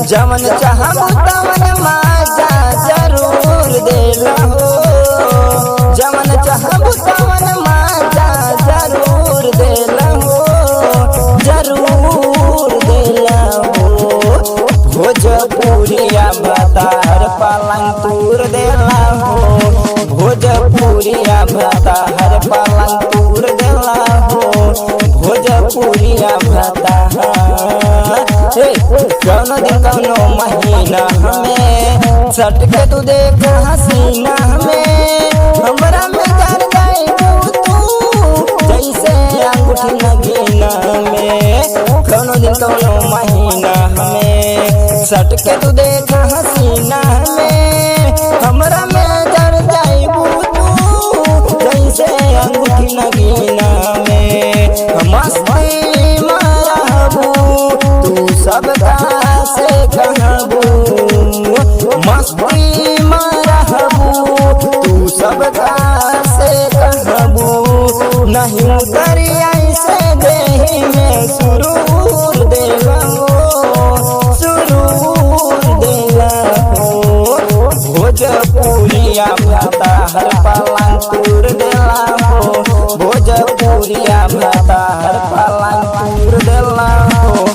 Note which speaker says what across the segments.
Speaker 1: जवन चाहबू तवन माजा जरूर देला हो, जवन चाहबू तवन माजा जरूर देला हो, जरूर देला हो। भोजपुरिया भतार पलंग तूर देला हो, भोजपुरिया भतार पलंग तूर देला हो, भोजपुरिया भतार। कौनो दिन कौनो महीना हमें सट के तू देख हसीना हमें, हमरा में कर गई तू जैसे अंगूठी नगीना में। कौनो दिन कौनो महीना हमें सट के तू देख हसीना हमें, हमरा में कर गई तू जैसे अंगूठी नगीना में। मस्ती मारबू तू सबका से कहबू, मस्ती मारबू तू सबका से कहबू। नहीं उतरी ऐसे देही में सुरूर देला हो, सुरूर देला हो। भोजपुरिया भतार पलंग तूर देला हो, भोजपुरिया भतार पलंग तूर देला हो,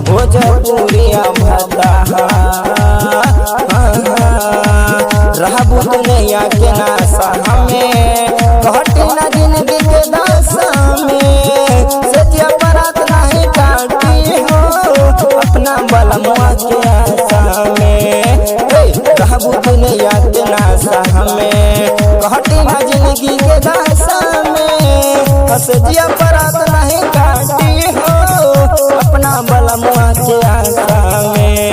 Speaker 1: भोजपुरिया भतार। रहबू दुनिया के नासा हमें घटी न जिंदगी के दासा में, सजिया बरात नहीं काटी हो अपना बलमुआ के आशा में। रहबू दुनिया के नासा हमें घटी न जिंदगी के दासा में, सजिया बरात नहीं काटी हो अपना बलमुआ के आशा में।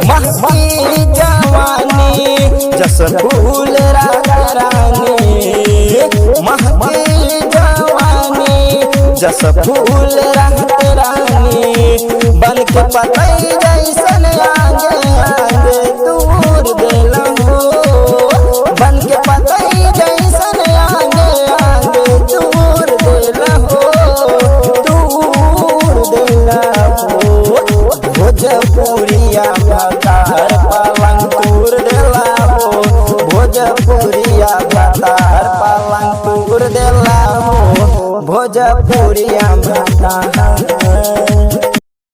Speaker 1: महकी जवानी जस फूल रानी, महकी जवानी जस फूल रानी, बन के पतई जैसन आगे आगे दूर देला हो, बन के पतई जैसन आगे आगे दूर देला हो, दूर देला हो। भोजपुरिया भतार पलंग तूर देला हो, भोजपुरिया भतार पलंग तूर देला हो, भोजपुरिया भतार।